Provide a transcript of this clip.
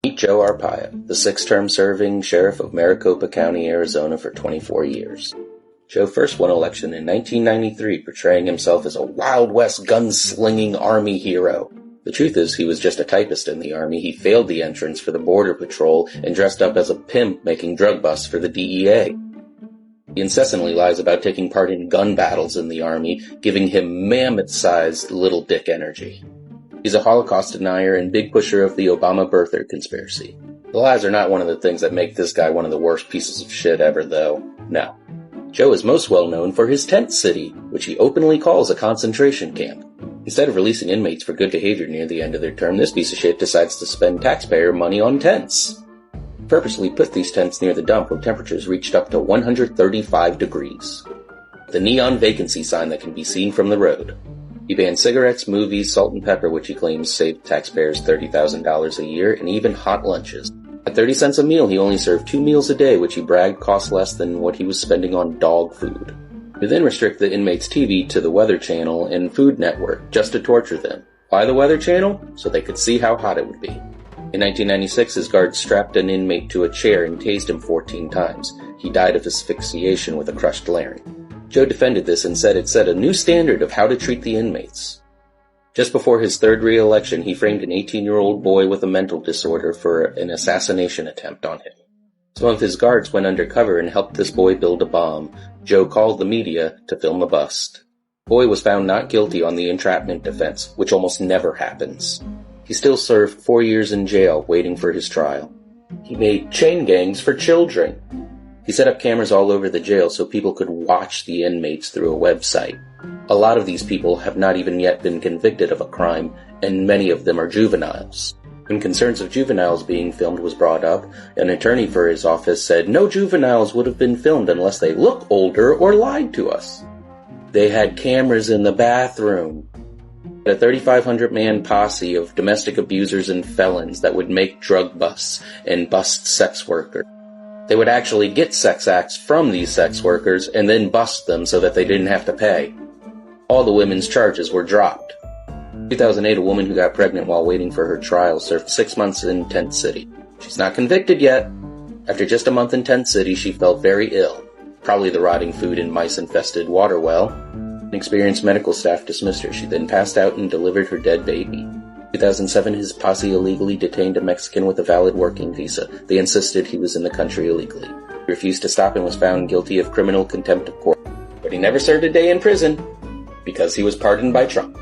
Meet Joe Arpaio, the six-term serving sheriff of Maricopa County, Arizona for 24 years. Joe first won election in 1993, portraying himself as a Wild West gunslinging Army hero. The truth is, he was just a typist in the Army. He failed the entrance for the Border Patrol and dressed up as a pimp making drug busts for the DEA. He incessantly lies about taking part in gun battles in the Army, giving him mammoth-sized little dick energy. He's a Holocaust denier and big pusher of the Obama birther conspiracy. The lies are not one of the things that make this guy one of the worst pieces of shit ever, though. No. Joe is most well known for his tent city, which he openly calls a concentration camp. Instead of releasing inmates for good behavior near the end of their term, this piece of shit decides to spend taxpayer money on tents. He purposely put these tents near the dump when temperatures reached up to 135 degrees. The neon vacancy sign that can be seen from the road. He banned cigarettes, movies, salt and pepper, which he claims saved taxpayers $30,000 a year, and even hot lunches. At 30 cents a meal, he only served 2 meals a day, which he bragged cost less than what he was spending on dog food. He then restrict the inmates' TV to the Weather Channel and Food Network, just to torture them. Why the Weather Channel? So they could see how hot it would be. In 1996, his guards strapped an inmate to a chair and tased him 14 times. He died of asphyxiation with a crushed larynx. Joe defended this and said it set a new standard of how to treat the inmates. Just before his third re-election, he framed an 18-year-old boy with a mental disorder for an assassination attempt on him. Some of his guards went undercover and helped this boy build a bomb. Joe called the media to film the bust. The boy was found not guilty on the entrapment defense, which almost never happens. He still served 4 years in jail, waiting for his trial. He made chain gangs for children. He set up cameras all over the jail so people could watch the inmates through a website. A lot of these people have not even yet been convicted of a crime, and many of them are juveniles. When concerns of juveniles being filmed was brought up, an attorney for his office said no juveniles would have been filmed unless they look older or lied to us. They had cameras in the bathroom. A 3,500-man posse of domestic abusers and felons that would make drug busts and bust sex workers. They would actually get sex acts from these sex workers and then bust them so that they didn't have to pay. All the women's charges were dropped. In 2008, a woman who got pregnant while waiting for her trial served 6 months in Tent City. She's not convicted yet. After just a month in Tent City, she felt very ill. Probably the rotting food and mice-infested water well. An experienced medical staff dismissed her. She then passed out and delivered her dead baby. In 2007, his posse illegally detained a Mexican with a valid working visa. They insisted he was in the country illegally. He refused to stop and was found guilty of criminal contempt of court. But he never served a day in prison because he was pardoned by Trump.